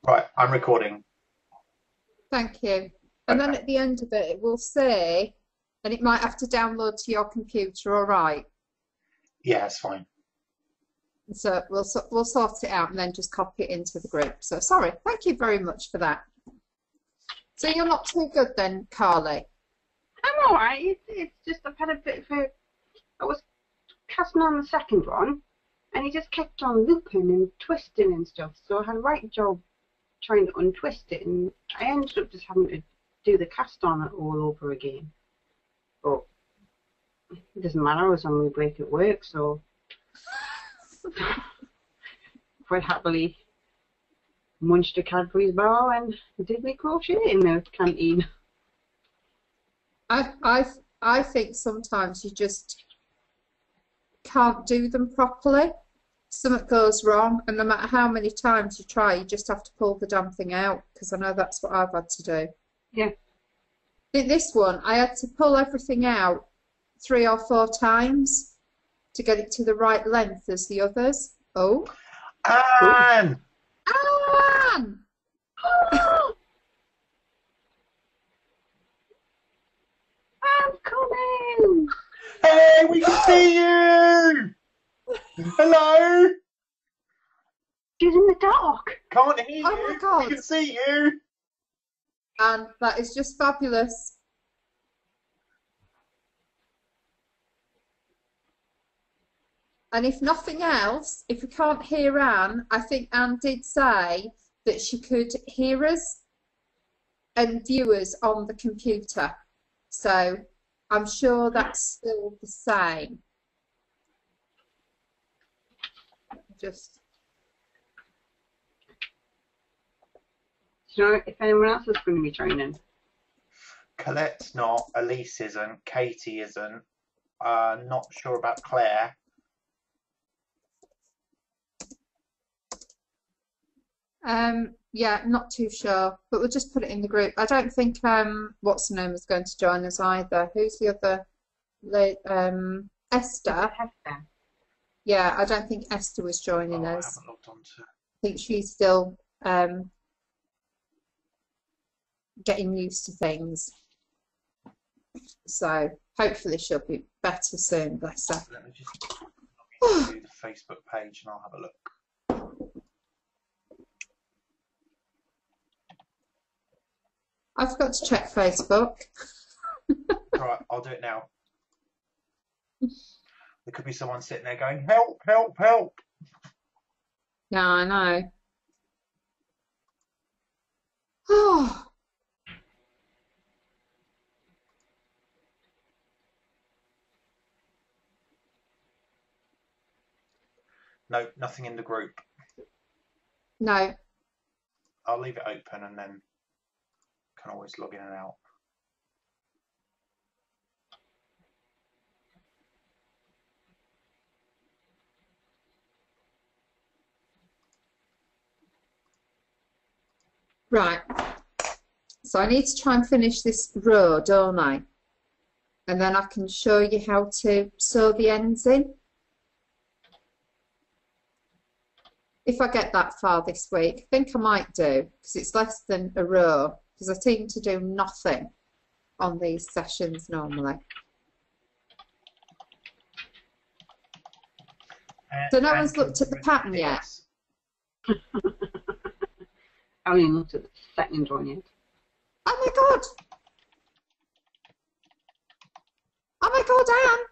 Right, I'm recording. Thank you. And then Okay. at the end of it, it will say, and it might have to download to your computer, all right? Yeah, it's fine. So we'll sort it out and then just copy it into the group. So sorry, thank you very much for that. So you're not too good then, Carly? I'm all right. It's just I've had a bit of a. I was casting on the second one, and he just kept on looping and twisting and stuff. So I had a right job trying to untwist it, and I ended up just having to do the cast on it all over again. But it doesn't matter. I was on my break at work, so quite happily munched a Cadbury's bar and did my crochet in the canteen. I think sometimes you just can't do them properly. Something goes wrong, and no matter how many times you try, you just have to pull the damn thing out, because I know that's what I've had to do. Yeah. This one, I had to pull everything out 3 or 4 times to get it to the right length as the others. Oh. Anne! Anne! I'm coming! Hey, we can see you! Hello! She's in the dark. Can't hear you. Oh my God. We can see you. And that is just fabulous. And if nothing else, if we can't hear Anne, I think Anne did say that she could hear us and view us on the computer. So I'm sure that's still the same. Just. Do you know if anyone else is going to be training? Colette's not. Elise isn't. Katie isn't. Not sure about Claire. Yeah, not too sure, but we'll just put it in the group. I don't think what's her name is going to join us either. Who's the other? Esther. Esther. Yeah, I don't think Esther was joining us. I haven't logged on to. I think she's still getting used to things. So hopefully she'll be better soon, bless her. Let me just log into the Facebook page and I'll have a look. I forgot to check Facebook. Right, I'll do it now. There could be someone sitting there going, help, help, help. Yeah, I know. Oh. No, nothing in the group. No. I'll leave it open and then can always log in and out. Right. So I need to try and finish this row, don't I? And then I can show you how to sew the ends in. If I get that far this week, I think I might do, because it's less than a row, because I seem to do nothing on these sessions normally. So no one's looked at the pattern yet? I haven't even looked at the second one yet. Oh my God! Oh my God, Anne!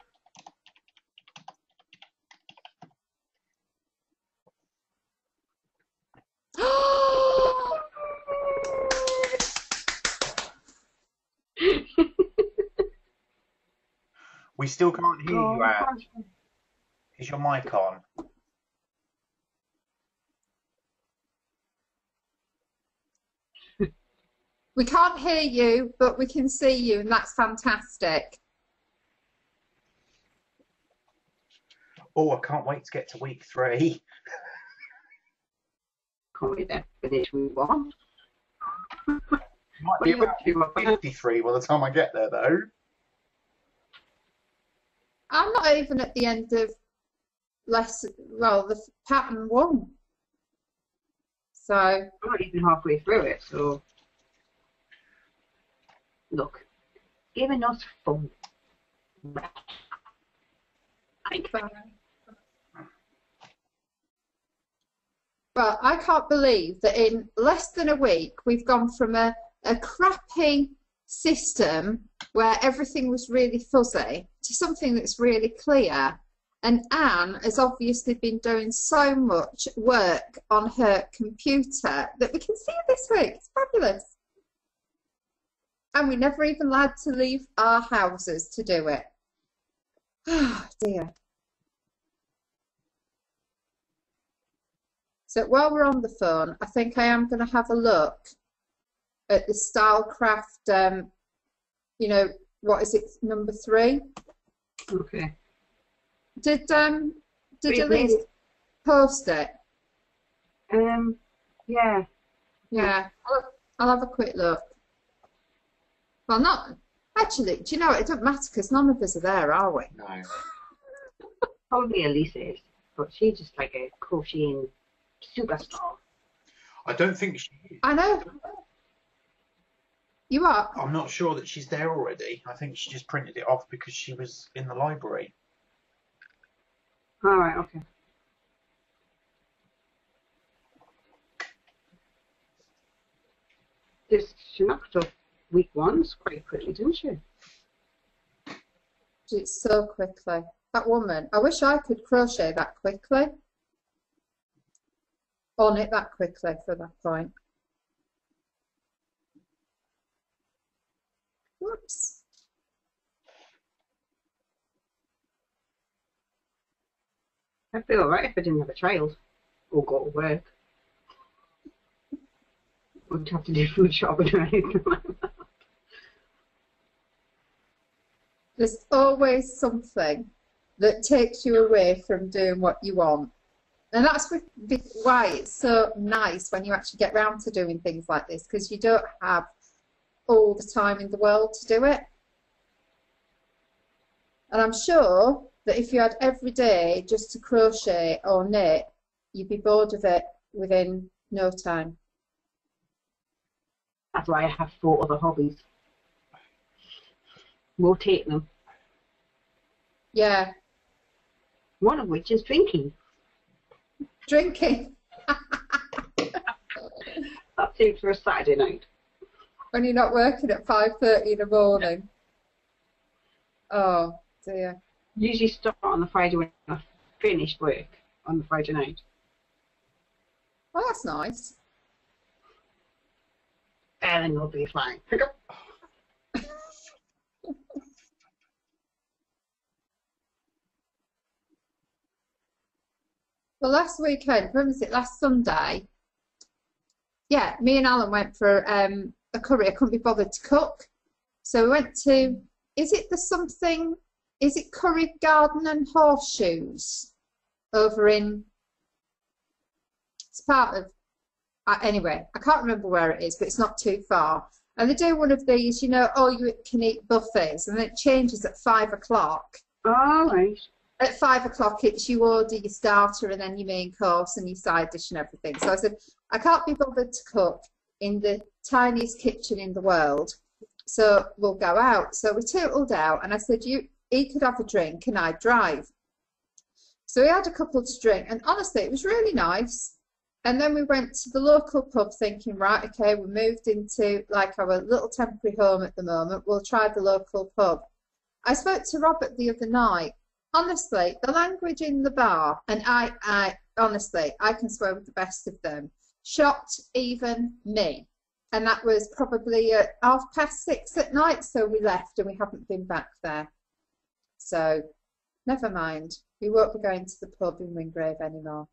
We still can't hear you, Anne. Is your mic on? We can't hear you, but we can see you, and that's fantastic. Oh, I can't wait to get to week 3. Can't wait there for this week one. Might be about 53 by the time I get there, though. I'm not even at the end of less, well, the pattern won. So I'm not even halfway through it, so look, giving us fun. Well, I can't believe that in less than a week we've gone from a crappy system where everything was really fuzzy to something that's really clear. And Anne has obviously been doing so much work on her computer that we can see it this week. It's fabulous. And we never even had to leave our houses to do it. Oh dear. So while we're on the phone, I think I am going to have a look at the Stylecraft, you know, what is it, number 3? Okay. Did Elise post it? Yeah. Yeah, I'll have a quick look. Well, not actually. Do you know it doesn't matter because none of us are there, are we? No. Probably Elise is, but she's just like a crocheting superstar. I don't think she is. I know. You are? I'm not sure that she's there already. I think she just printed it off because she was in the library. All right. Okay. She knocked off week 1 quite quickly, didn't she? It's so quickly. That woman. I wish I could crochet that quickly. On it that quickly for that point. Whoops. I'd feel alright if I didn't have a child or go to work. Wouldn't have to do food shopping or anything like that. There's always something that takes you away from doing what you want. And that's why it's so nice when you actually get round to doing things like this, because you don't have all the time in the world to do it. And I'm sure that if you had every day just to crochet or knit, you'd be bored of it within no time. That's why I have 4 other hobbies. Rotate them. Yeah. One of which is drinking. Drinking. That's it for a Saturday night. When you're not working at 5:30 in the morning. Oh dear. Usually start on the Friday when I finish work on the Friday night. Well, that's nice. And then you'll be fine. Pick up. Well, last weekend, when was it? Last Sunday. Yeah, me and Alan went for a curry. I couldn't be bothered to cook, so we went to. Is it the something? Is it Curry Garden and Horseshoes over in? It's part of. Anyway, I can't remember where it is, but it's not too far. And they do one of these, you know, all you can eat buffets, and it changes at 5 o'clock. All right. At 5 o'clock, it's you order your starter and then your main course and your side dish and everything. So I said, I can't be bothered to cook in the tiniest kitchen in the world, so we'll go out. So we tootled out, and I said, he could have a drink and I'd drive. So we had a couple to drink, and honestly, it was really nice. And then we went to the local pub thinking, right, okay, we moved into like our little temporary home at the moment. We'll try the local pub. I spoke to Robert the other night. Honestly, the language in the bar, and I honestly, I can swear with the best of them, shocked even me. And that was probably at 6:30 at night, so we left and we haven't been back there. So, never mind. We won't be going to the pub in Wingrave anymore.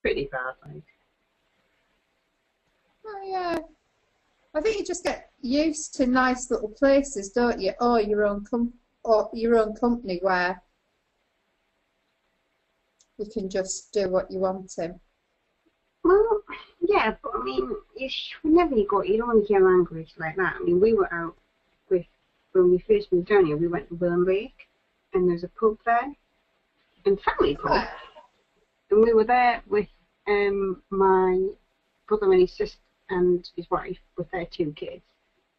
Pretty bad, like. Oh yeah. I think you just get used to nice little places, don't you? Or your own company where you can just do what you want to. Well, yeah, but I mean, whenever you don't want to hear language like that. I mean, we were out with when we first moved down here, we went to Willenbeek, and there's a pub there, and family pub, and we were there with my brother and his sister and his wife with their 2 kids.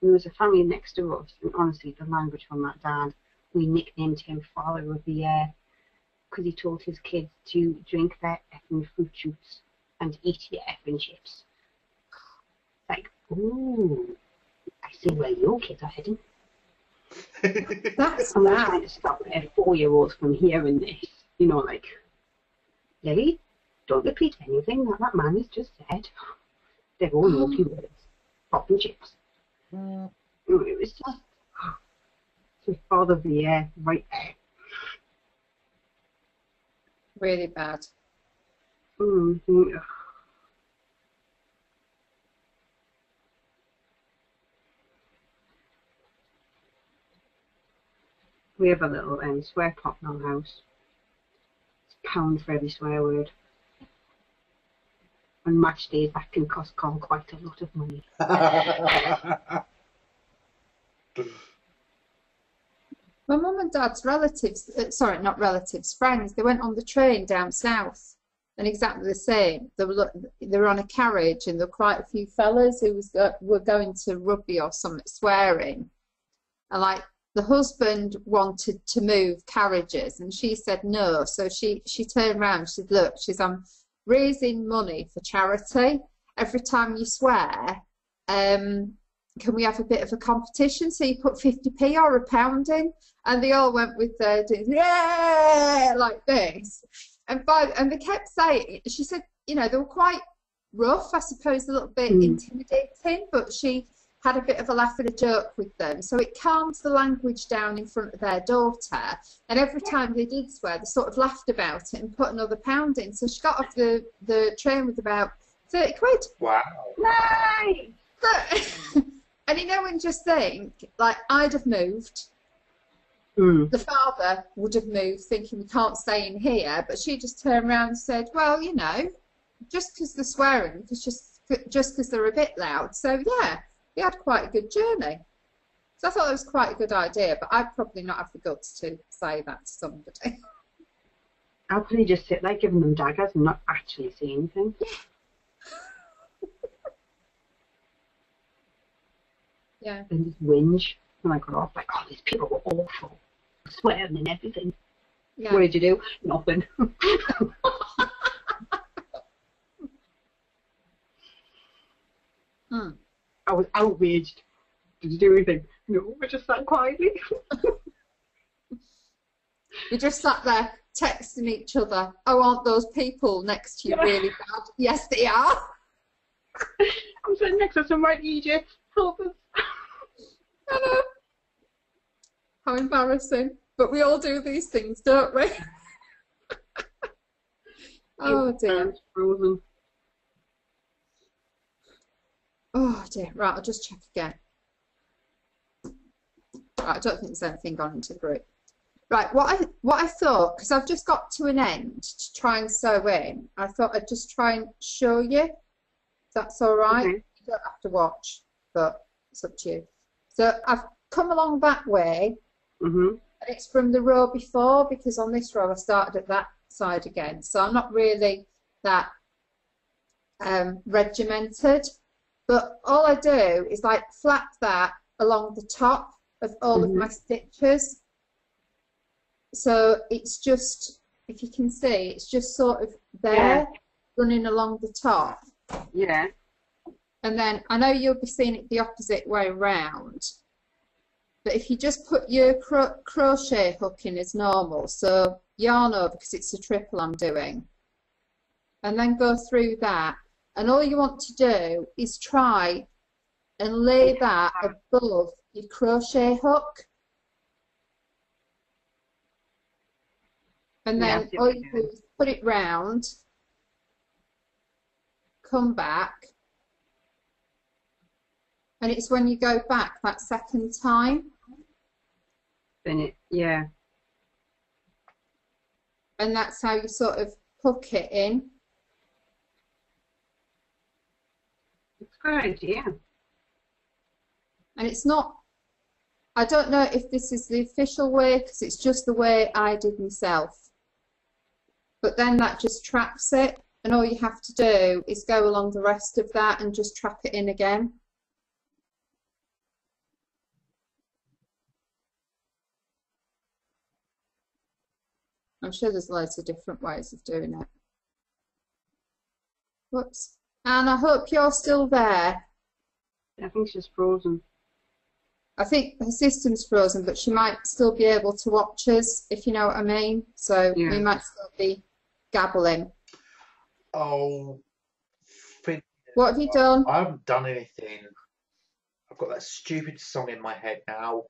And there was a family next to us, and honestly, the language from that dad, we nicknamed him Father of the Year, because he told his kids to drink their effing fruit juice and eat your effing chips. Like, ooh, I see where your kids are heading. That's I'm not mad. trying to stop a 4-year-old from hearing this. You know, like, Lily, don't repeat anything that man has just said. They're all naughty words. Pop and chips. It was just the Father of the Year right there. Really bad. Mm-hmm. We have a little swear pot in our house. It's £1 for every swear word. On match days, that can cost Carl quite a lot of money. My mum and dad's relatives, sorry, not relatives, friends, they went on the train down south, and exactly the same. They were on a carriage, and there were quite a few fellas who were going to rugby or something, swearing. And like, the husband wanted to move carriages, and she said no. So she turned around, she said, look, I'm raising money for charity. Every time you swear, can we have a bit of a competition? So you put 50p or £1 in, and they all went with their yeah, like this. And they kept saying, she said, you know, they were quite rough, I suppose, a little bit intimidating, but she had a bit of a laugh and a joke with them. So it calmed the language down in front of their daughter. And every time they did swear, they sort of laughed about it and put another £1 in. So she got off the train with about 30 quid. Wow. Nice! But, and you know, when just think, like, I'd have moved. The father would have moved thinking we can't stay in here. But she just turned around and said, well, you know, just because they're swearing, just because they're a bit loud. So, yeah. We had quite a good journey. So I thought that was quite a good idea, but I'd probably not have the guts to say that to somebody. I'll probably just sit there giving them daggers and not actually see anything. Yeah. And just whinge. And I got off like, oh, these people were awful. Swearing and everything. Yeah. What did you do? Nothing. I was outraged. Did you do anything? No, I just sat quietly. We just sat there texting each other. Oh, aren't those people next to you really bad? Yes, they are. I'm sitting next to some right idiots. Help us. I know. How embarrassing. But we all do these things, don't we? Oh, dear. Frozen. Oh dear, right, I'll just check again. Right, I don't think there's anything gone into the group. Right, what I thought, because I've just got to an end to try and sew in, I thought I'd just try and show you, if that's all right. Okay. You don't have to watch, but it's up to you. So I've come along that way, and it's from the row before, because on this row I started at that side again. So I'm not really that regimented. But all I do is like flap that along the top of all of my stitches. So it's just, if you can see, it's just sort of there, running along the top. Yeah. And then I know you'll be seeing it the opposite way around. But if you just put your crochet hook in as normal, so yarn over because it's a triple I'm doing, and then go through that. And all you want to do is try and lay that above your crochet hook. And then all you do is put it round, come back, and it's when you go back that second time. Then it, yeah. And that's how you sort of hook it in. It's a good idea. And it's not I don't know if this is the official way because it's just the way I did myself. But then that just traps it, and all you have to do is go along the rest of that and just trap it in again. I'm sure there's loads of different ways of doing it. Whoops. And I hope you're still there. I think she's frozen. I think her system's frozen, but she might still be able to watch us, if you know what I mean. So Yeah. we might still be gabbling. Oh, What have you done? I haven't done anything. I've got that stupid song in my head now.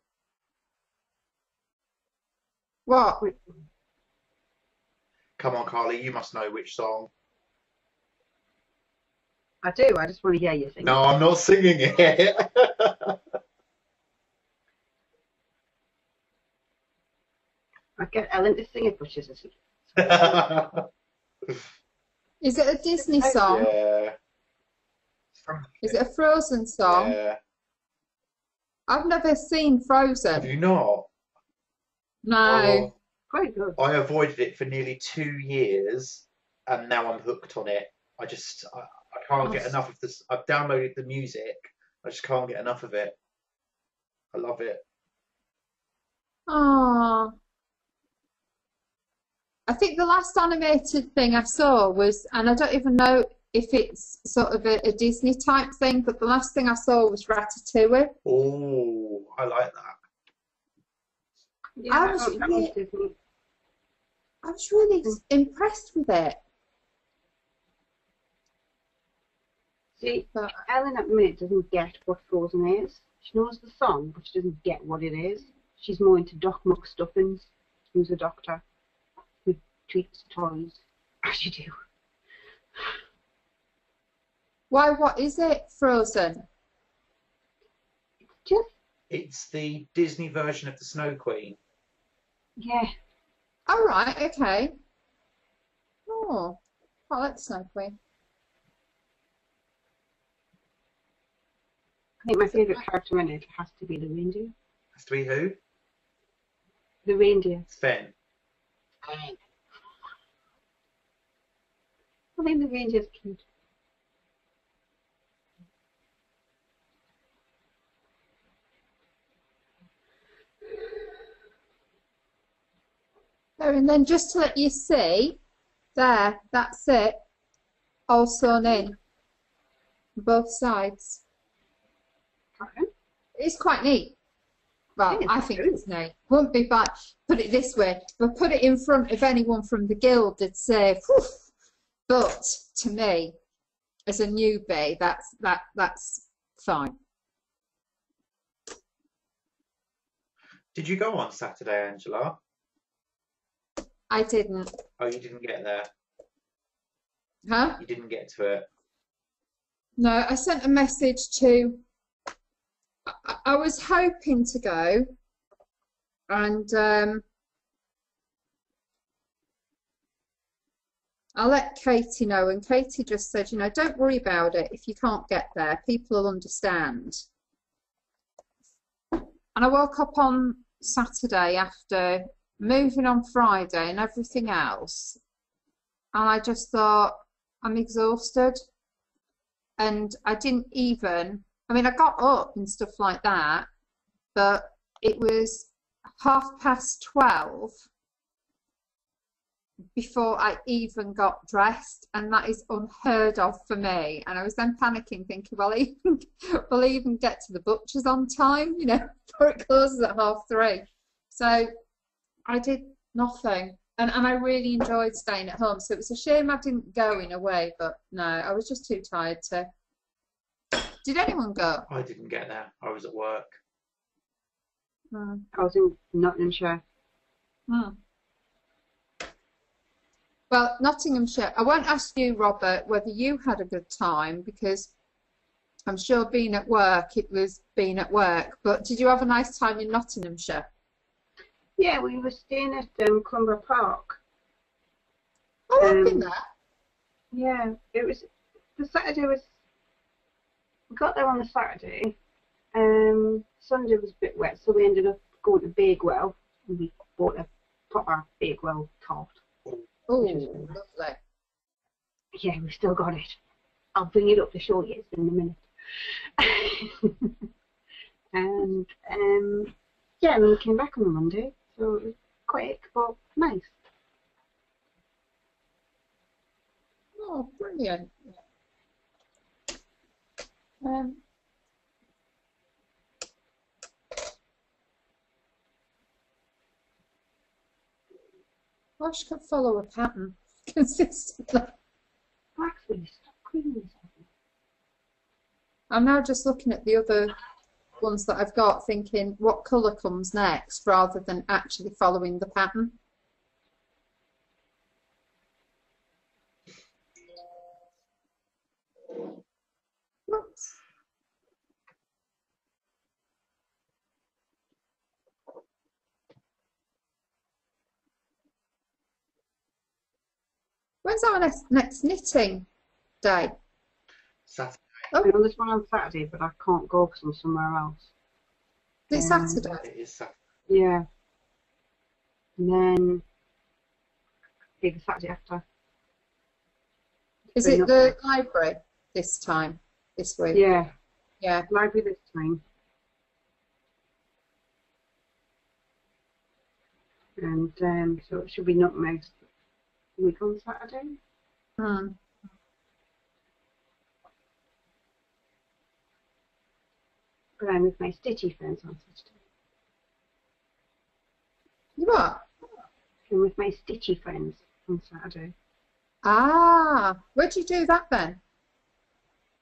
What? Come on, Carly, you must know which song. I do. I just want to hear you sing. No, I'm not singing it. I get Ellen to sing it, but she's asleep. Is it a Disney song? Yeah. Is it a Frozen song? Yeah. I've never seen Frozen. Have you not? No. Oh, Quite good. I avoided it for nearly 2 years, and now I'm hooked on it. I can't get enough of this. I've downloaded the music. I just can't get enough of it. I love it. Oh. I think the last animated thing I saw was, and I don't even know if it's sort of a Disney type thing, but the last thing I saw was Ratatouille. Oh, I like that. Yeah, I was really impressed with it. See, But Ellen at the minute doesn't get what Frozen is. She knows the song, but she doesn't get what it is. She's more into Doc McStuffins, who's a doctor who treats toys, as you do. why? What is it? Frozen? Just, It's the Disney version of the Snow Queen. yeah. Oh right, okay. Oh, I like Snow Queen. I think my favourite character in it has to be the reindeer. Has to be who? The reindeer. Sven. I think the reindeer's cute. There, and then just to let you see, there, that's it, all sewn in, both sides. Okay. It's quite neat. Well, Yeah, I think it's neat. Wouldn't be bad. Put it this way, if I put it in front of anyone from the guild, they'd say, "Phew." But to me, as a newbie, that's fine. Did you go on Saturday, Angela? I didn't. Oh, you didn't get there. Huh? You didn't get to it. No, I sent a message to. I was hoping to go, and I let Katie know, and Katie just said, you know, don't worry about it if you can't get there. People will understand. And I woke up on Saturday after moving on Friday and everything else, and I just thought, I'm exhausted, and I didn't even. I mean, I got up and stuff like that, but it was 12:30 before I even got dressed, and that is unheard of for me. And I was then panicking, thinking, will I even get to the butcher's on time, you know, before it closes at 3:30. So I did nothing, and I really enjoyed staying at home. So it was a shame I didn't go in a way, but no, I was just too tired to. Did anyone go? I didn't get there. I was at work. I was in Nottinghamshire. Well, Nottinghamshire. I won't ask you, Robert, whether you had a good time, because I'm sure being at work, it was being at work. But did you have a nice time in Nottinghamshire? Yeah, we were staying at Clumber Park. Oh, I've been there. Yeah, it was. The Saturday was. We got there on the Saturday. Sunday was a bit wet, so we ended up going to Bakewell, and we bought a proper Bakewell tart. Oh, lovely. Yeah, we've still got it. I'll bring it up to show you in a minute. And yeah, and we came back on the Monday, so it was quick but nice. Oh, brilliant. I could follow a pattern consistently. Actually, stop cleaning this. I'm now just looking at the other ones that I've got, thinking what colour comes next, rather than actually following the pattern. Oops. When's our next knitting day? Saturday. Oh, There's one on Saturday, but I can't go because I'm somewhere else. is it Saturday? It is Saturday. Yeah. And then the Saturday after. Is it the library this time, this week? Yeah. Yeah. Library this time. And so it should be not next week on Saturday. Hmm. But I'm with my stitchy friends on Saturday. You what? I'm with my stitchy friends on Saturday. Ah, where'd you do that then?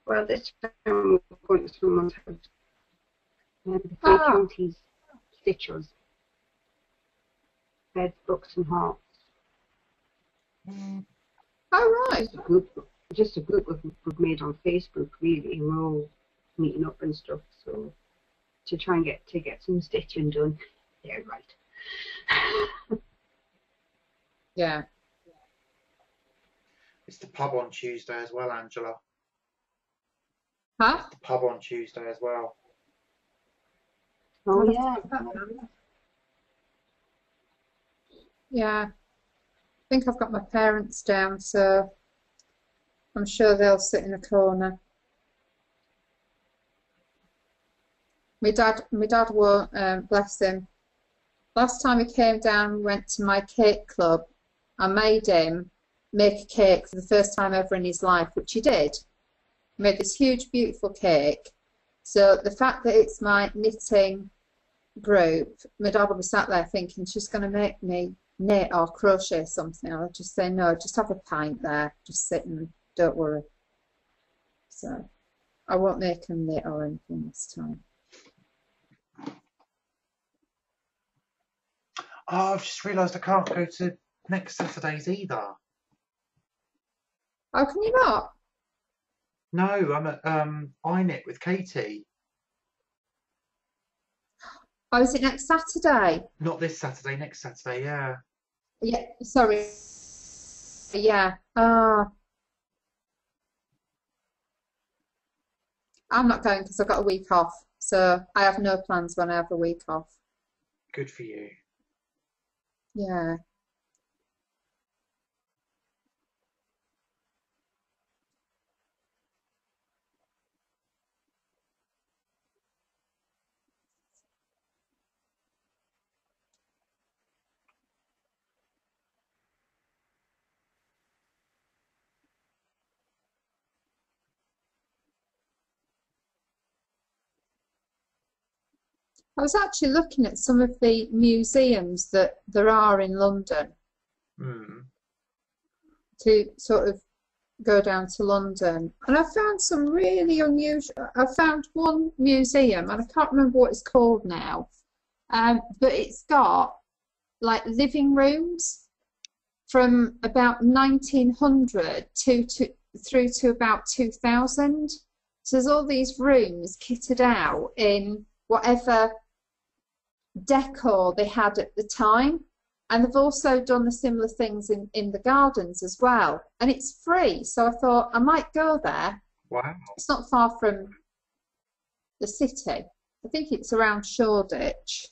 Well, this time we're going to someone's house. The Three Counties Stitchers. Beds, books and hearts. Oh, right. Just a group we've made on Facebook, really, and we're all meeting up and stuff. So to try and get some stitching done. Yeah, right. Yeah. It's the pub on Tuesday as well, Angela. Huh? It's the pub on Tuesday as well. Oh yeah. Yeah. I think I've got my parents down, so I'm sure they'll sit in a corner. My dad won't, bless him. Last time he came down, we went to my cake club. I made him make a cake for the first time ever in his life, which he did. He made this huge, beautiful cake. So the fact that it's my knitting group, my dad will be sat there thinking she's going to make me knit or crochet something. I'll just say, no, just have a pint there. Just sit and don't worry. So I won't make him knit or anything this time. Oh, I've just realised I can't go to next Saturday's either. How can you not? No, I'm at iKnit with Katie. Oh, is it next Saturday? Not this Saturday, next Saturday, yeah. Yeah, sorry. Yeah. I'm not going because I've got a week off. So I have no plans when I have a week off. Good for you. Yeah. I was actually looking at some of the museums that there are in London to sort of go down to London, and I found some really unusual. I found one museum, and I can't remember what it's called now, but it's got like living rooms from about 1900 through to about 2000. So there's all these rooms kitted out in whatever decor they had at the time, and they've also done the similar things in the gardens as well, and it's free, so I thought I might go there. Wow. It's not far from the city, I think it's around Shoreditch.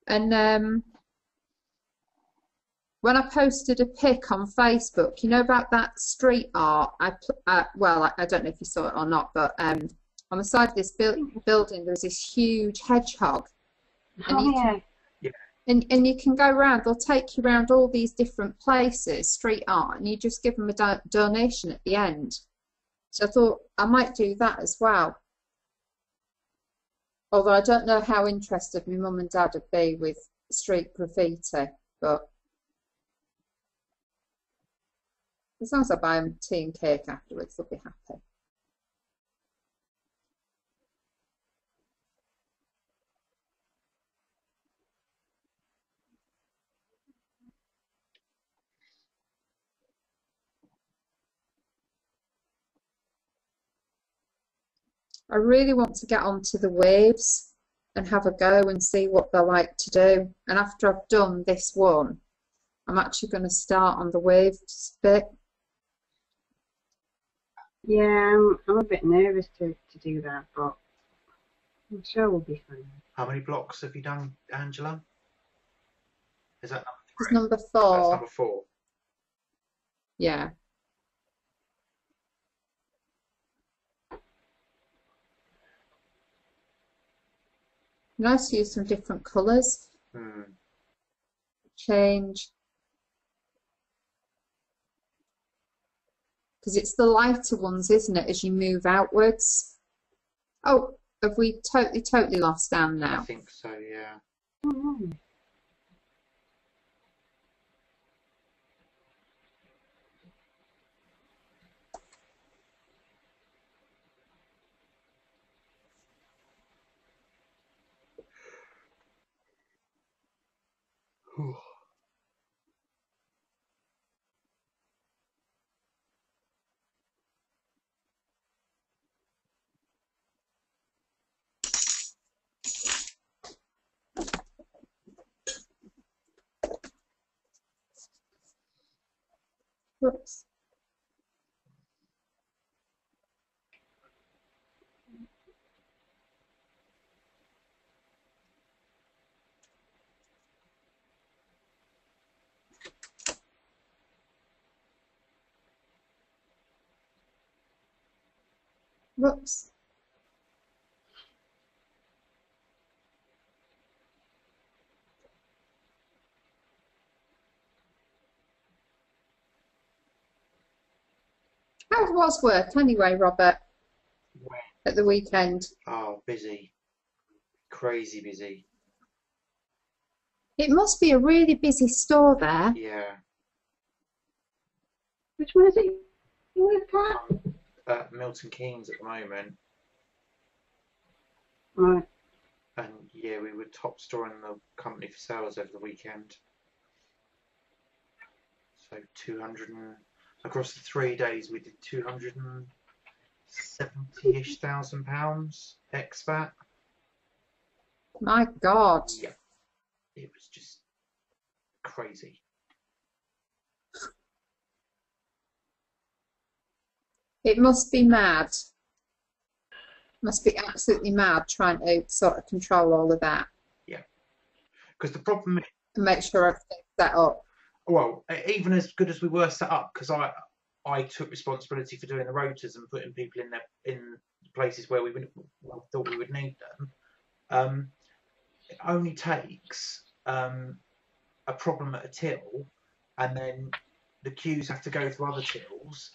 And when I posted a pic on Facebook, you know about that street art, well, I don't know if you saw it or not, but on the side of this building there was this huge hedgehog. And and you can go around, they'll take you around all these different places, street art, and you just give them a donation at the end. So I thought I might do that as well. Although I don't know how interested my mum and dad would be with street graffiti, but as long as I buy them tea and cake afterwards, they'll be happy. I really want to get onto the waves and have a go and see what they're like to do. And after I've done this one, I'm actually going to start on the waves bit. Yeah, I'm a bit nervous to do that, but I'm sure we'll be fine. How many blocks have you done, Angela? Is that number 3? It's number 4. That's number 4. Yeah. Nice to use some different colours. Change. Because it's the lighter ones, isn't it, as you move outwards? Oh, have we totally lost Anne now? I think so, yeah. Mm-hmm. Whoops. Whoops. How was work anyway, Robert, at the weekend? Oh, busy. Crazy busy. It must be a really busy store there. Yeah. Which one is it you with, Pat? Milton Keynes at the moment. Right. And yeah, we were top storing the company for sales over the weekend. So 200 and across the 3 days we did 270-ish thousand pounds ex-VAT. My God. Yeah. It was just crazy. It must be mad. Must be absolutely mad trying to sort of control all of that. Yeah. Because the problem is, and make sure everything's set up. Well, even as good as we were set up, because I took responsibility for doing the rotors and putting people in places where we thought we would need them. It only takes a problem at a till, and then the queues have to go to other tills,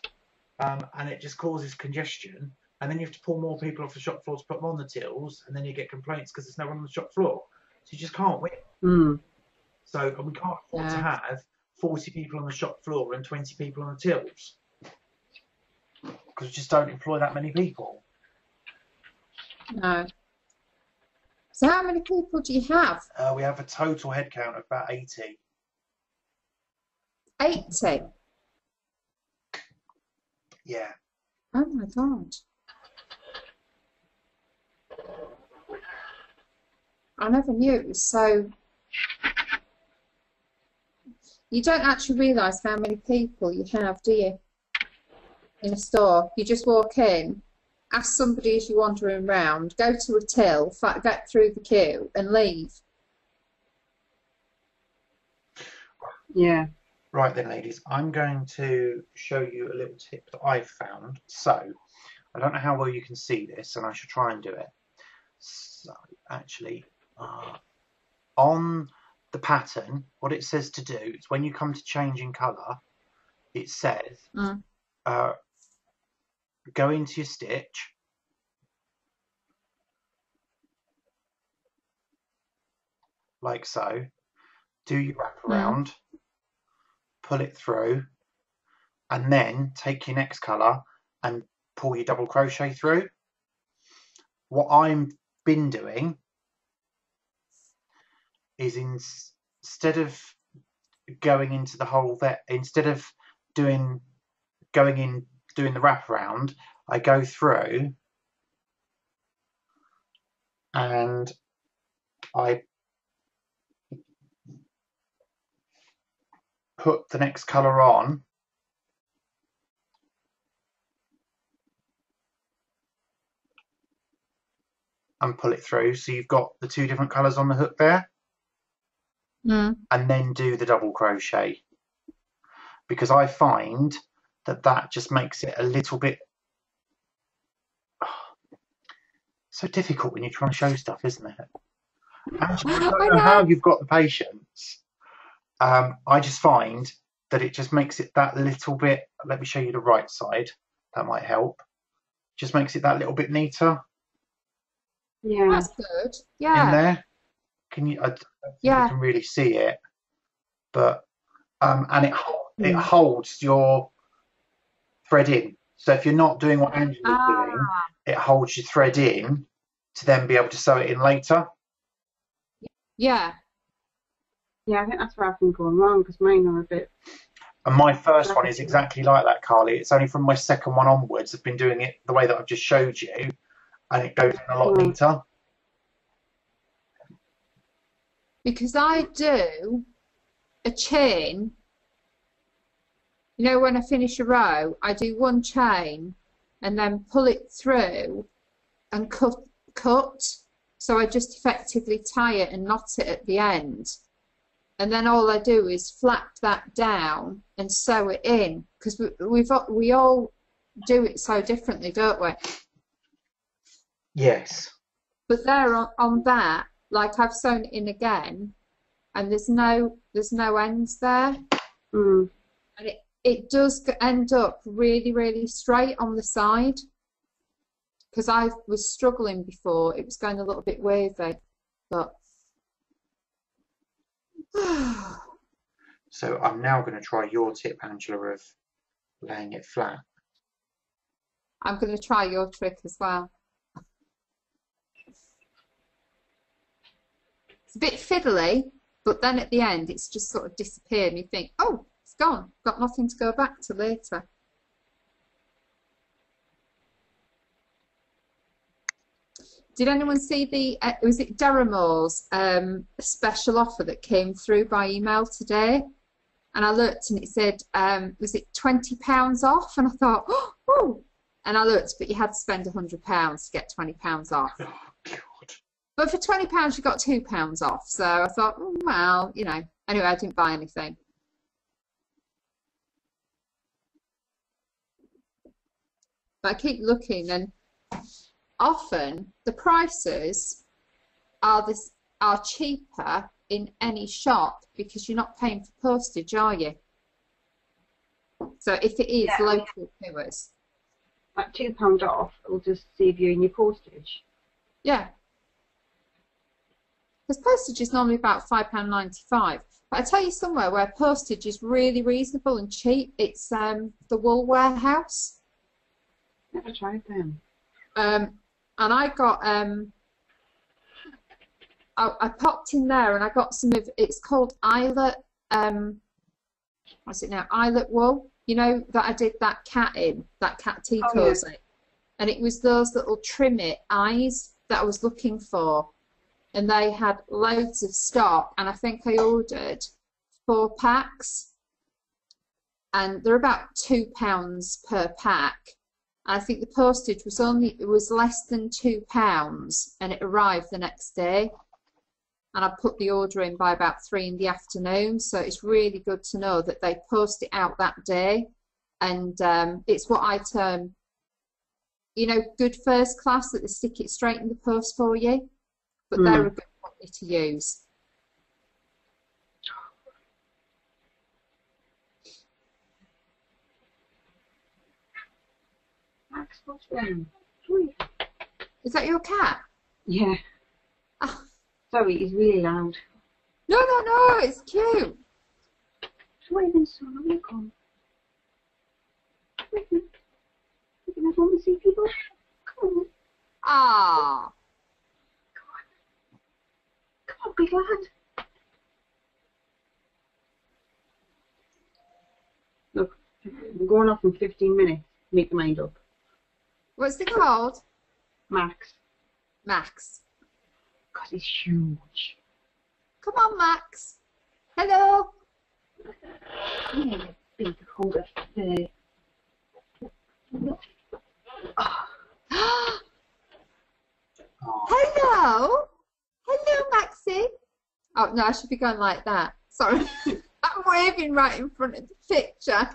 and it just causes congestion. And then you have to pull more people off the shop floor to put them on the tills, and then you get complaints because there's no one on the shop floor. So you just can't win. So we can't afford to have 40 people on the shop floor and 20 people on the tills, because we just don't employ that many people. No. So how many people do you have? We have a total headcount of about 80. 80? Yeah. Oh my God. I never knew it was so. You don't actually realise how many people you have, do you? In a store. You just walk in ask somebody as you're wandering around, go to a till, get through the queue and leave. Yeah. Right then, ladies, I'm going to show you a little tip that I've found. So, I don't know how well you can see this, and I should try and do it. So, actually, on the pattern, what it says to do is when you come to changing colour, it says go into your stitch, like so, do your wraparound, pull it through, and then take your next colour and pull your double crochet through. What I've been doing is instead of going into the hole there, instead of doing the wraparound, I go through and I put the next colour on, and pull it through, so you've got the two different colours on the hook there, and then do the double crochet, because I find that just makes it a little bit so difficult when you're trying to show stuff, isn't it? Actually, I don't know how you've got the patience. I just find that it just makes it that little bit, let me show you the right side, that might help, just makes it that little bit neater. Yeah, that's good. Yeah. In there, can you? I don't think you can really see it, but and it holds your thread in. So if you're not doing what Angela's doing, it holds your thread in to then be able to sew it in later. Yeah. Yeah, I think that's where I've been going wrong, because mine are a bit. And my first one is exactly like that, Carly. It's only from my second one onwards I've been doing it the way that I've just showed you, and it goes in a lot neater. Because I do a chain, you know, when I finish a row, I do one chain and then pull it through and cut. So I just effectively tie it and knot it at the end. And then all I do is flap that down and sew it in, because we all do it so differently, don't we? Yes. But there on that, like I've sewn it in again, and there's no ends there, and it does end up really, really straight on the side. Because I was struggling before, it was going a little bit wavy, but. So I'm now going to try your tip, Angela, of laying it flat. I'm going to try your trick as well. It's a bit fiddly, but then at the end it's just sort of disappeared and you think, oh, it's gone, got nothing to go back to later. Did anyone see the, was it Deramore's special offer that came through by email today? And I looked and it said, was it £20 off? And I thought, oh, and I looked, but you had to spend £100 to get £20 off. Oh, God. But for £20 you got £2 off. So I thought, oh, well, you know, anyway, I didn't buy anything. But I keep looking, and often the prices are cheaper in any shop because you're not paying for postage, are you? So if it is local to us, like £2 off, it'll just save you in your postage. Yeah. Because postage is normally about £5.95. But I tell you somewhere where postage is really reasonable and cheap, it's the Wool Warehouse. Never tried them. And I got I popped in there and I got some of, it's called Eyelet, what's it now, Eyelet wool, you know, that I did that cat in, that cat tea cozy. And it was those little trim it eyes that I was looking for, and they had loads of stock, and I think I ordered 4 packs, and they're about £2 per pack. I think the postage was less than £2, and it arrived the next day. And I put the order in by about 3 in the afternoon, so it's really good to know that they post it out that day. And it's what I term, you know, good first class, that they stick it straight in the post for you. But they're a good company to use. Max, what's wrong? Is that your cat? Yeah. Oh. Sorry, he's really loud. No, no, no, it's cute. It's waving so long. Come. You can have one to see people. Come on. Ah. Come on, big lad. Look, I'm going off in 15 minutes. Make the mind up. What's it called? Max. Max. God, he's huge. Come on, Max. Hello. Yeah, big holder. Hello. Hello, Maxie. Oh, no, I should be going like that. Sorry. I'm waving right in front of the picture.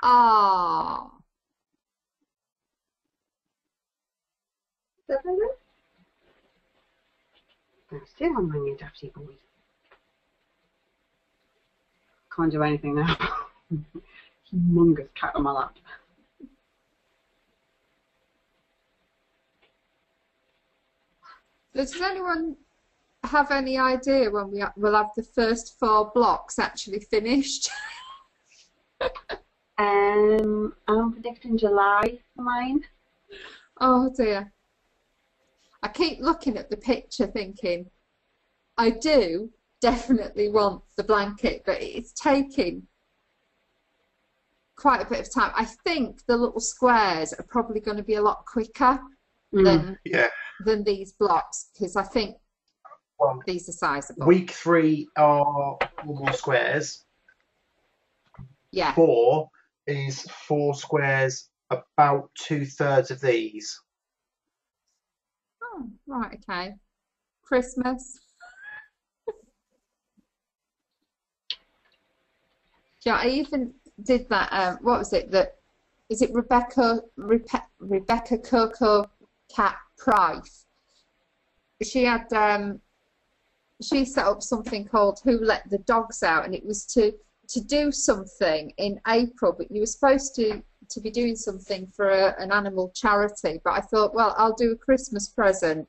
Ah. I'm still on my dafty boy. Can't do anything now. Humongous cat on my lap. Does anyone have any idea when we'll have the first 4 blocks actually finished? I'm predicting July for mine. Oh dear. I keep looking at the picture thinking, I do definitely want the blanket, but it's taking quite a bit of time. I think the little squares are probably going to be a lot quicker than these blocks, because I think these are sizable. Week 3 are 4 more squares. Yeah. 4 is 4 squares, about 2/3 of these. Oh, right, okay. Christmas. Yeah, I even did that. What was it? Is it Rebecca Coco Cat Price? She had she set up something called Who Let the Dogs Out, and it was to do something in April, but you were supposed to be doing something for an animal charity. But I thought, well, I'll do a Christmas present,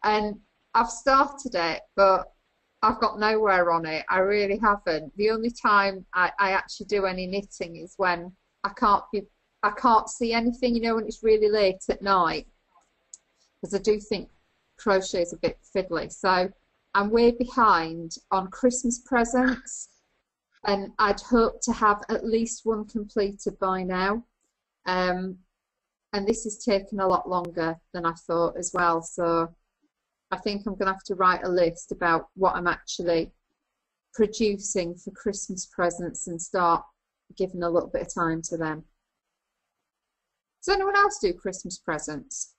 and I've started it, but I've got nowhere on it. I really haven't. The only time I actually do any knitting is when I can't see anything, you know, when it's really late at night, because I do think crochet is a bit fiddly. So I'm way behind on Christmas presents, and I'd hoped to have at least one completed by now. And this has taken a lot longer than I thought as well. So I think I'm going to have to write a list about what I'm actually producing for Christmas presents and start giving a little bit of time to them. Does anyone else do Christmas presents?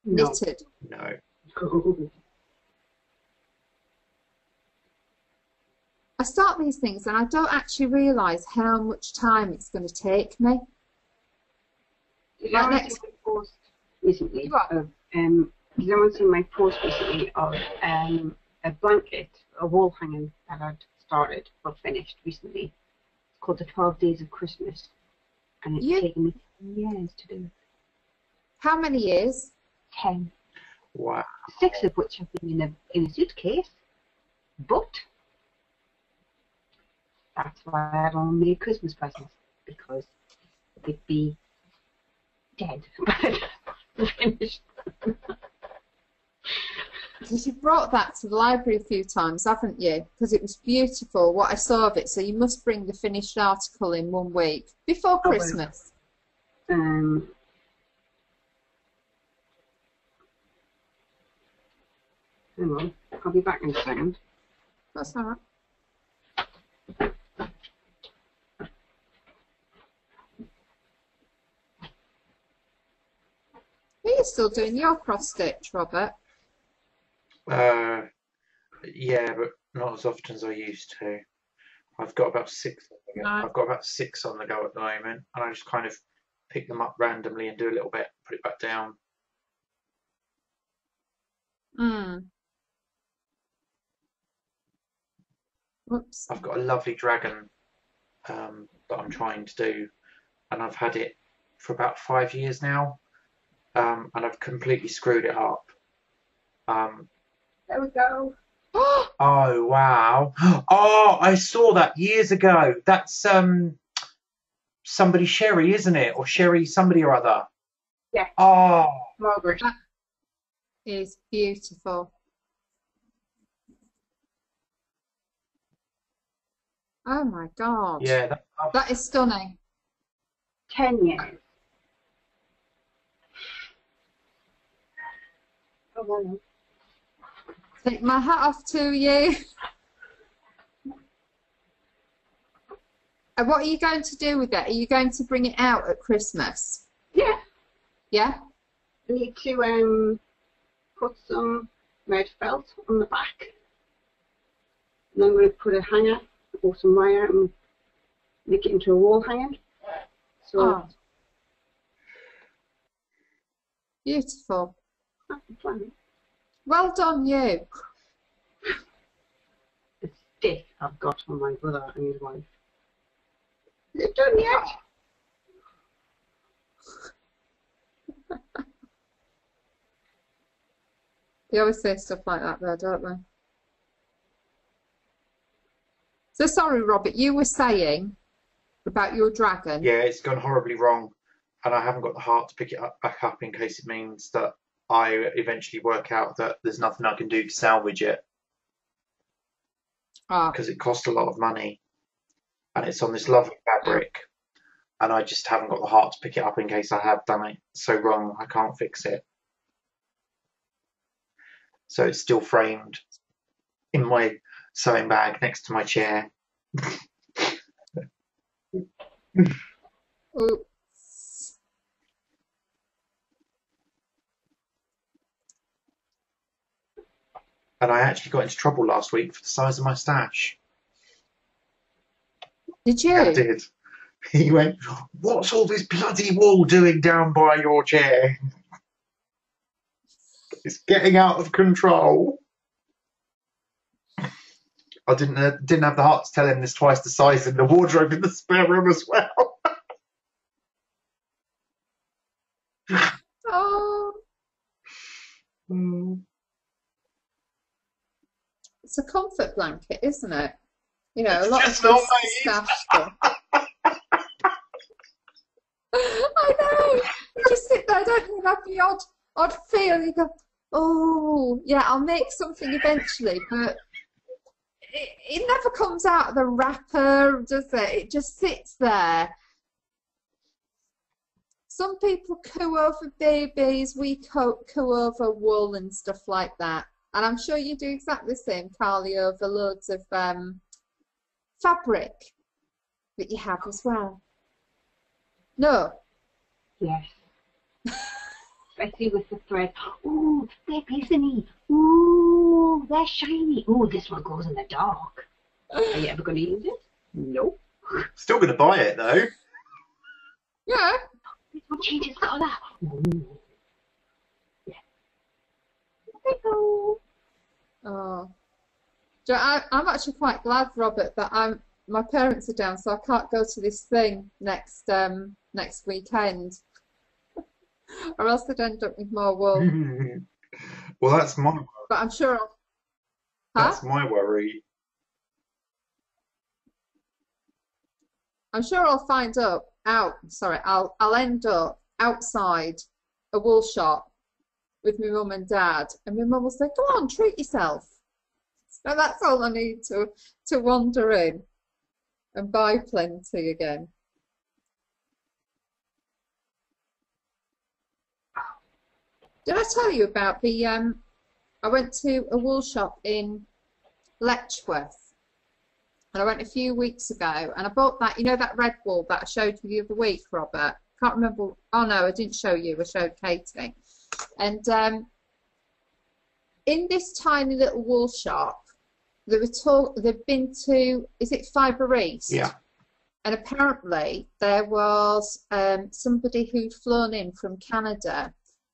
No. Knitted? No. I start these things and I don't actually realise how much time it's going to take me. Like next post recently of someone seen my post recently of a blanket, a wall hanging that I'd started or finished recently. It's called the 12 Days of Christmas, and it's taken me 10 years to do. How many years? 10. Wow. 6 of which have been in a suitcase, but that's why I don't make Christmas presents, because they'd be dead by the time finished. Because you brought that to the library a few times, haven't you? Because it was beautiful, what I saw of it. So you must bring the finished article in 1 week before Christmas. Hang on, I'll be back in a second. That's all right. you still doing your cross stitch, Robert? Yeah, but not as often as I used to. I've got about six. No. I've got about six on the go at the moment, and I just kind of pick them up randomly and do a little bit, put it back down. Whoops. I've got a lovely dragon that I'm trying to do, and I've had it for about 5 years now, and I've completely screwed it up. There we go. Oh wow! Oh, I saw that years ago. That's somebody Sherry, isn't it? Or Sherry somebody or other. Yeah. Oh, Margaret. That is beautiful. Oh my God. yeah. That is stunning. 10 years. Oh, well. Take my hat off to you. And what are you going to do with it? Are you going to bring it out at Christmas? Yeah. Yeah? I need to put some red felt on the back. And I'm going to put a hanger or some wire and make it into a wall hanger. So Oh. Beautiful. that's the plan. Well done, you. The stick I've got from my brother and his wife. Is it done yet? They always say stuff like that there, don't they? So sorry, Robert, you were saying about your dragon. Yeah, it's gone horribly wrong, and I haven't got the heart to pick it back up in case it means that I eventually work out that there's nothing I can do to salvage it, because it cost a lot of money, and it's on this lovely fabric, and I just haven't got the heart to pick it up in case I have done it so wrong I can't fix it. So it's still framed in my sewing bag next to my chair. Oops. And I actually got into trouble last week for the size of my stash. Did you? Yeah, I did. He went, "What's all this bloody wool doing down by your chair? It's getting out of control." I didn't have the heart to tell him there's twice the size in the wardrobe in the spare room as well. Oh. It's a comfort blanket, isn't it? You know, a lot of this stash stuff. I know. You just sit there, don't you? Have the odd feel. You go, oh, yeah, I'll make something eventually, but it never comes out of the wrapper, does it? It just sits there. Some people coo over babies. We coo over wool and stuff like that. And I'm sure you do exactly the same, Carly, over loads of fabric that you have as well. No? Yes. Especially with the thread. Ooh, they're glistening. Ooh, they're shiny. Ooh, this one goes in the dark. Are you ever going to use it? Nope. Still going to buy it though. Yeah. This one changes colour. Ooh. Yeah. There you go. Oh. So I'm actually quite glad, Robert, that my parents are down, so I can't go to this thing next weekend. Or else they'd end up with more wool. Well, that's my. But I'm sure. That's my worry. I'm sure I'll find I'll end up outside a wool shop with my mum and dad, and my mum will say, "Go on, treat yourself." So that's all I need to wander in and buy plenty again. Did I tell you about the I went to a wool shop in Letchworth, and I went a few weeks ago, and I bought that, you know, that red wool that I showed you the other week, Robert? Can't remember. Oh no, I didn't show you. I showed Katie. And in this tiny little wool shop, they've been to, is it Fibre East? Yeah. And apparently there was somebody who'd flown in from Canada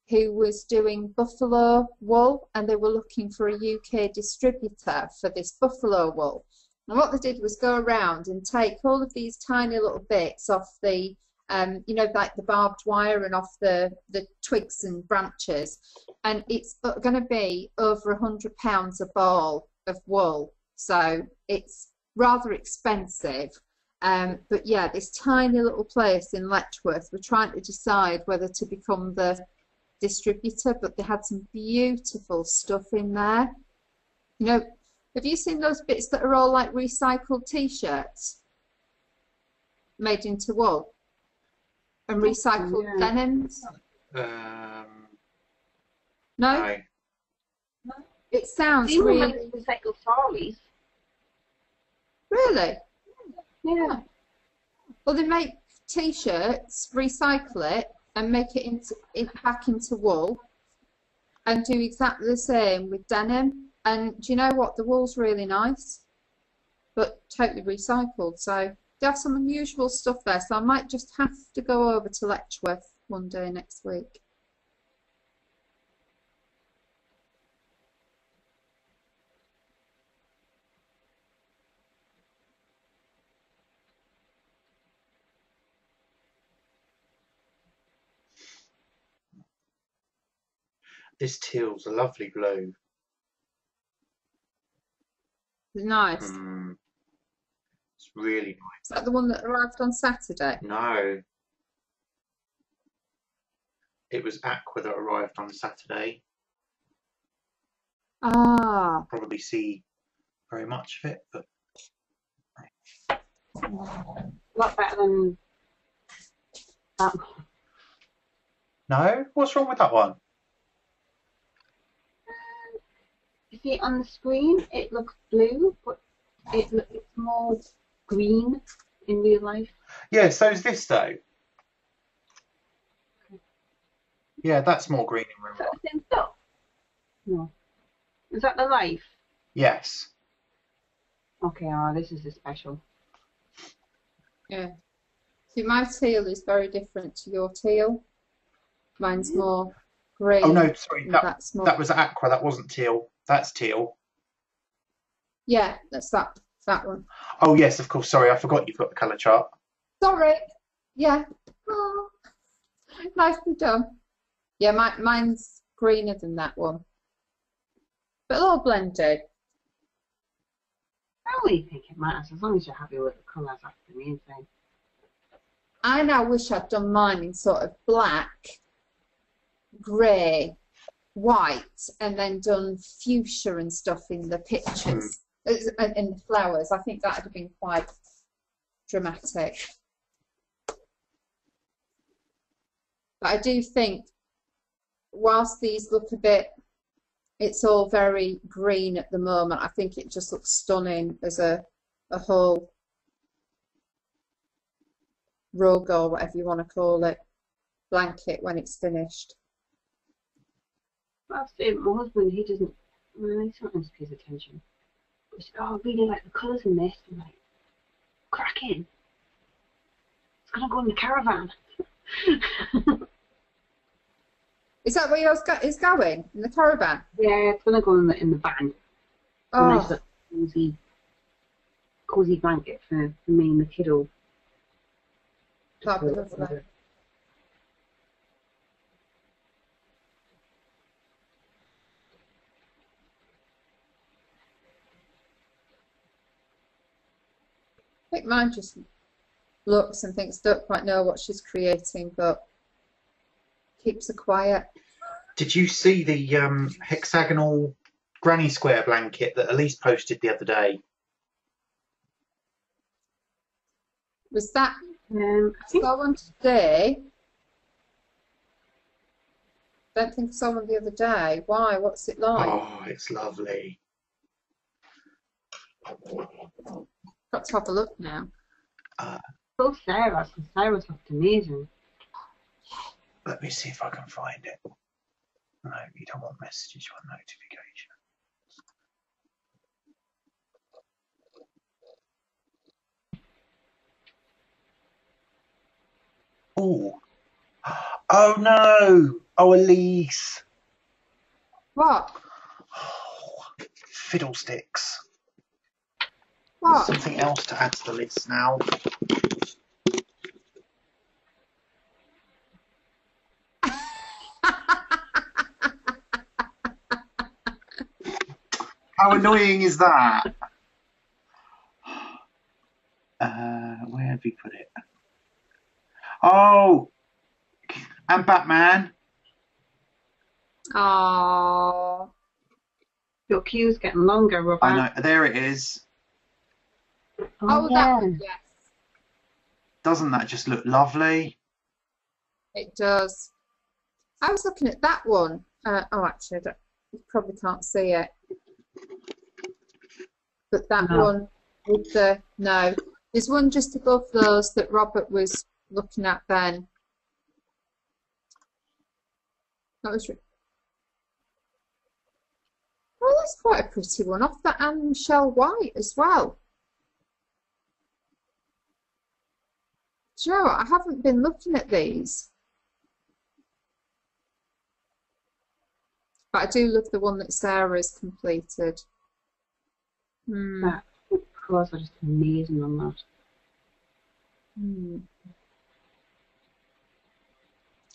who was doing buffalo wool, and they were looking for a UK distributor for this buffalo wool. And what they did was go around and take all of these tiny little bits off the, you know, like the barbed wire and off the twigs and branches. And it's going to be over £100 a ball of wool. So it's rather expensive. But yeah, this tiny little place in Letchworth, we're trying to decide whether to become the distributor, but they had some beautiful stuff in there. You know, have you seen those bits that are all like recycled t-shirts made into wool and recycled denims? No. No? It sounds really... recycled sarlies. Really? Yeah. Well, they make t-shirts, recycle it, and make it back into wool, and do exactly the same with denim. And do you know what? The wool's really nice, but totally recycled. So they have some unusual stuff there. So I might just have to go over to Letchworth one day next week. This teal's a lovely blue. It's nice. It's really nice. Is that the one that arrived on Saturday? No. It was Aqua that arrived on Saturday. Ah. Probably see very much of it, but A lot better than that. no. What's wrong with that one? You see on the screen, it looks blue, but it's more green in real life. Yeah, so's this though. Yeah, that's more green in real Is that life. the same stuff? No. Is that the life? Yes. Okay, oh, this is a special. Yeah. See, my teal is very different to your teal. Mine's more green. Oh no, sorry, That's more... that was Aqua. That wasn't teal. That's teal. Yeah, that's that one. Oh yes, of course. Sorry, I forgot you've got the colour chart. Sorry. Yeah. Oh, nicely done. Yeah, mine's greener than that one. But all blended. I don't really think it matters as long as you're happy with the colours. That's the main thing. I now wish I'd done mine in sort of black, grey, white, and then done fuchsia and stuff in the pictures, in the flowers. I think that would have been quite dramatic. But I do think, whilst these look a bit, it's all very green at the moment, I think it just looks stunning as a whole rug or whatever you want to call it, blanket when it's finished. That's it. My husband, he doesn't, well, he sometimes pays attention. He said, oh, I really like the colours in this. I'm like, cracking. It's going to go in the caravan. Is that where yours is going? In the caravan? Yeah, it's going to go in the van. Oh. A nice little cosy blanket for me and the kiddo. That'd be lovely. I think mine just looks and thinks, don't quite know what she's creating, but keeps her quiet. Did you see the hexagonal granny square blanket that Elise posted the other day? Was that I saw one today? Don't think I saw one the other day. Why? What's it like? Oh, it's lovely. Got to have a look now. So Sarah's, because Sarah's looked amazing. Let me see if I can find it. No, you don't want messages, you want notifications. Oh. Oh no! Oh, Elise. What? Oh, fiddlesticks. What? There's something else to add to the list now. How annoying is that? Where have you put it? Oh, and Batman. Oh. Your queue's getting longer, Robert. I know. There it is. Oh, that one, yes. Doesn't that just look lovely? It does. I was looking at that one. Oh, actually, you probably can't see it. But that one with the, no. There's one just above those that Robert was looking at then. That was, well, that's quite a pretty one. Off that Anne Michelle White as well. Do you know what? I haven't been looking at these. But I do love the one that Sarah's completed. That colours are just amazing on that.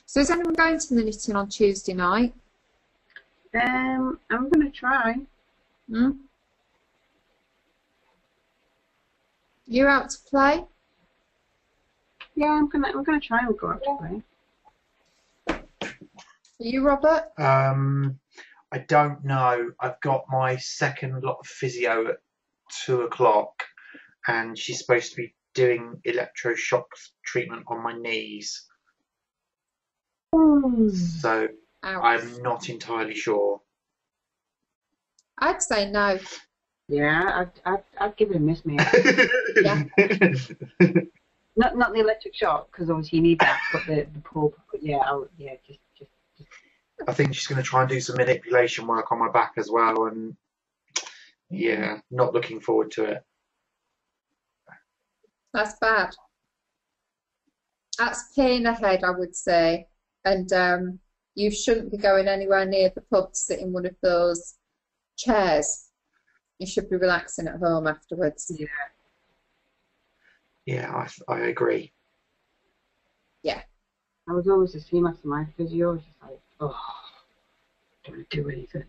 So is anyone going to the knitting on Tuesday night? I'm going to try. You out to play? Yeah, I'm gonna try and go out to play. Are you, Robert? I don't know. I've got my second lot of physio at 2 o'clock, and she's supposed to be doing electroshock treatment on my knees. So Ouch. I'm not entirely sure. I'd say no. Yeah, I'd give it a miss, mate. Yeah. Not the electric shock, because obviously you need that, but the pull. Yeah, just. I think she's going to try and do some manipulation work on my back as well, and yeah, not looking forward to it. That's bad. That's pain ahead, I would say. And you shouldn't be going anywhere near the pub to sit in one of those chairs. You should be relaxing at home afterwards. Yeah. Yeah, I agree. Yeah. I was always the same after my physio. I was just like, oh, don't want to do anything.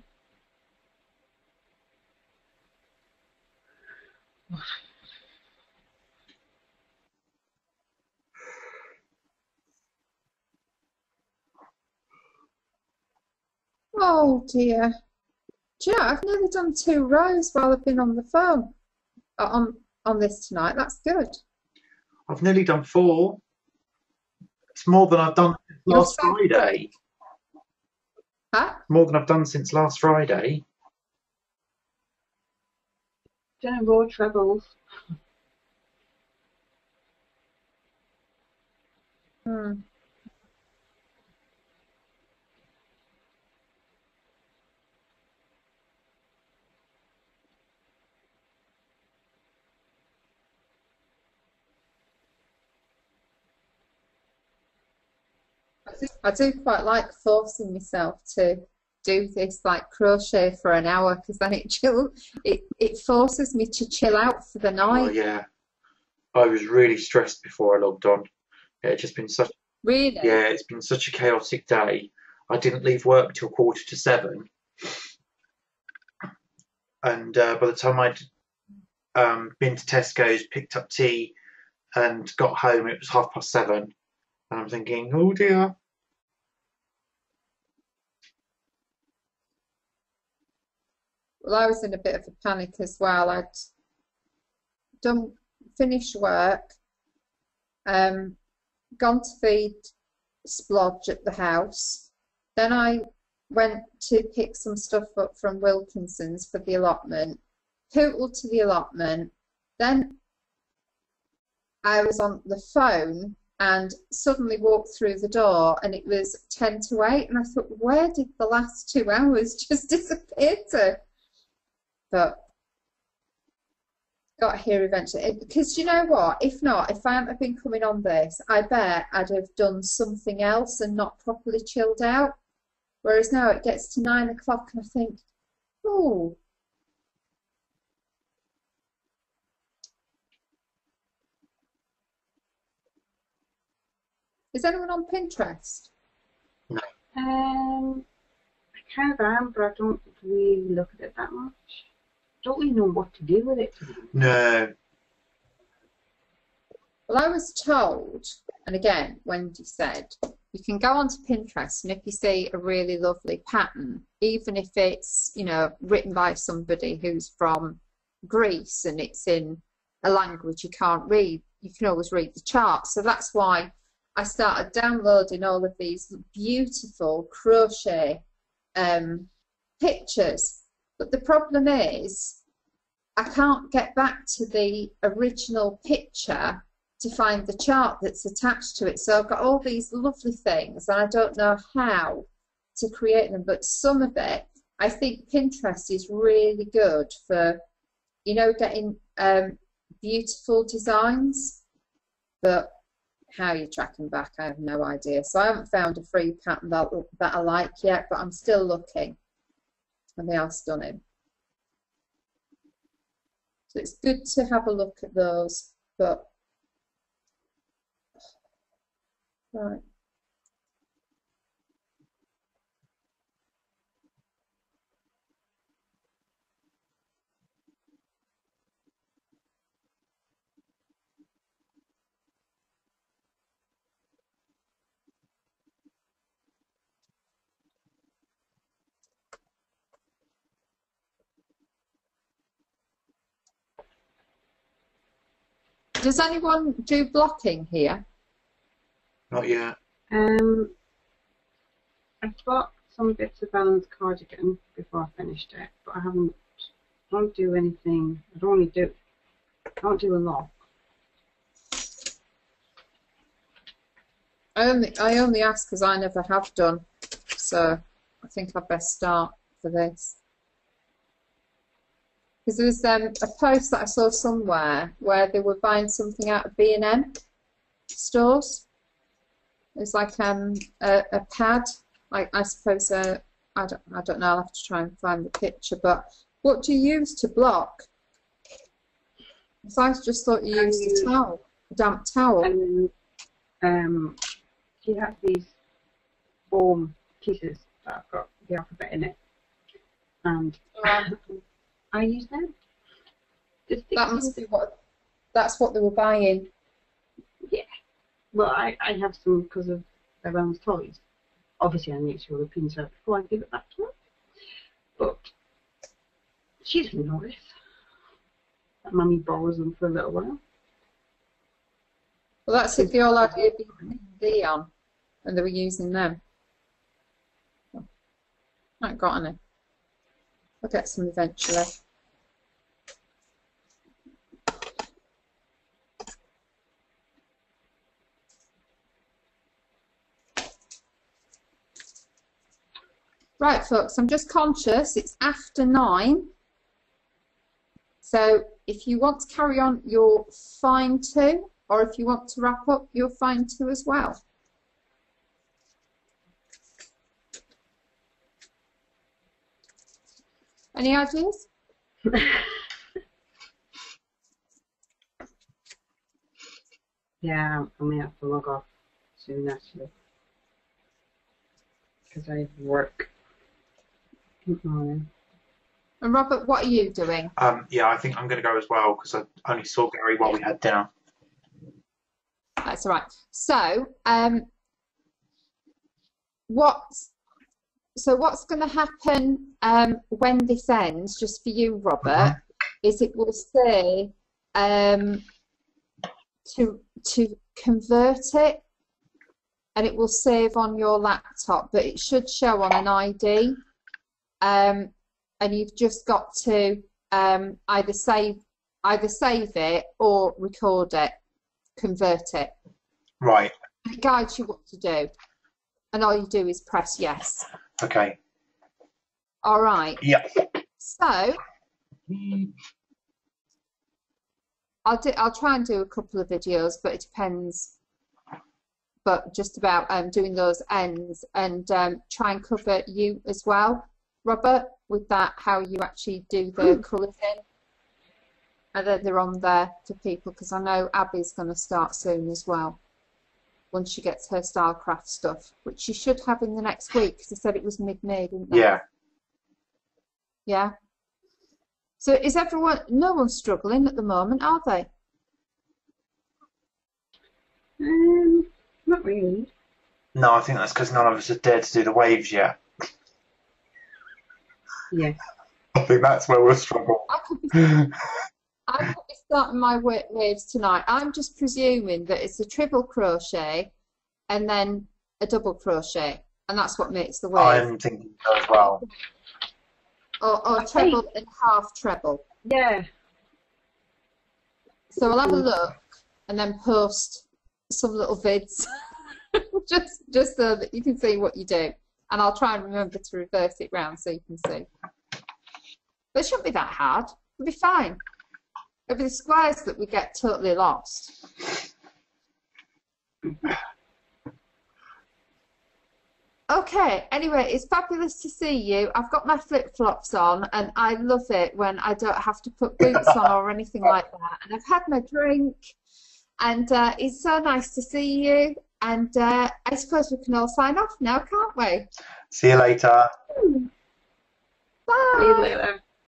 Oh dear. Do you know, I've nearly done 2 rows while I've been on the phone on this tonight. That's good. I've nearly done 4. It's more than I've done since last Friday. Huh? More than I've done since last Friday. Doing road trebles. I do quite like forcing myself to do this like crochet for an hour, because then it forces me to chill out for the night. Oh yeah, I was really stressed before I logged on. It's just been such. Really? Yeah, it's been such a chaotic day. I didn't leave work till 7:15, and by the time I'd been to Tesco's, picked up tea, and got home, it was 7:30, and I'm thinking, oh dear. Well, I was in a bit of a panic as well. I'd finished work, gone to feed Splodge at the house. Then I went to pick some stuff up from Wilkinson's for the allotment, hootled to the allotment. Then I was on the phone and suddenly walked through the door and it was 10 to 8 and I thought, where did the last 2 hours just disappear to? But got here eventually, because you know what, if not, if I hadn't been coming on this, I bet I'd have done something else and not properly chilled out, whereas now it gets to 9 o'clock and I think, oh, is anyone on Pinterest? No. I kind of am, but I don't really look at it that much. Don't really know what to do with it. No. Well, I was told, and again, Wendy said, you can go onto Pinterest and if you see a really lovely pattern, even if it's, you know, written by somebody who's from Greece and it's in a language you can't read, you can always read the chart. So that's why I started downloading all of these beautiful crochet pictures. But the problem is I can't get back to the original picture to find the chart that's attached to it. So I've got all these lovely things and I don't know how to create them. But some of it, I think Pinterest is really good for, you know, getting beautiful designs. But how you track them back, I have no idea. So I haven't found a free pattern that I like yet, but I'm still looking. And they are stunning. So it's good to have a look at those, but right. Does anyone do blocking here? Not yet. I bought some bits of Ellen's cardigan before I finished it, but I don't do anything. I don't do a lot. I only ask because I never have done, so I think I'd best start for this. Because there was a post that I saw somewhere where they were buying something out of B&M stores. It's like a pad, like I suppose I don't know. I'll have to try and find the picture. But what do you use to block? Because I just thought you used a towel, a damp towel. And she has these foam pieces that have got the alphabet in it, and I use them. That must be that's what they were buying. Yeah. Well, I have some because of Ellen's toys. Obviously, I make sure the pins out before I give it back to her. But she doesn't notice that Mummy borrows them for a little while. Well, that's if they all had D on and they were using them. I haven't got any. I'll get some eventually. Right, folks, I'm just conscious it's after 9. So if you want to carry on, you're fine too. Or if you want to wrap up, you're fine too as well. Any ideas? Yeah, I may have to log off soon actually. Because I have work. Good morning. And Robert, what are you doing? Yeah, I think I'm going to go as well because I only saw Gary while we had dinner. That's all right. So, what's going to happen when this ends, just for you, Robert, is it will say to convert it, and it will save on your laptop, but it should show on an ID, and you've just got to either save it or record it, convert it. Right. It guides you what to do, and all you do is press yes. Okay. All right. Yeah. So I'll try and do a couple of videos, but it depends. But just about doing those ends and try and cover you as well, Robert, with that, how you actually do the colours in. And then they're on there for people, because I know Abby's going to start soon as well, once she gets her Stylecraft stuff, which she should have in the next week, because they said it was mid-May, didn't they? Yeah. Yeah. So is everyone, no one's struggling at the moment, are they? Not really. No, I think that's because none of us have dared to do the waves yet. Yeah. I think that's where we'll struggle. I could be starting my waves tonight. I'm just presuming that it's a triple crochet and then a double crochet, and that's what makes the wave. I'm thinking so as well. Or treble and half treble. Yeah. So I'll have a look and then post some little vids just so that you can see what you do. And I'll try and remember to reverse it round so you can see. But it shouldn't be that hard. It'll be fine. It'll be the squares that we get totally lost. Okay, anyway, it's fabulous to see you. I've got my flip-flops on, and I love it when I don't have to put boots on or anything like that. And I've had my drink, and it's so nice to see you. And I suppose we can all sign off now, can't we? See you later. Bye. See you later.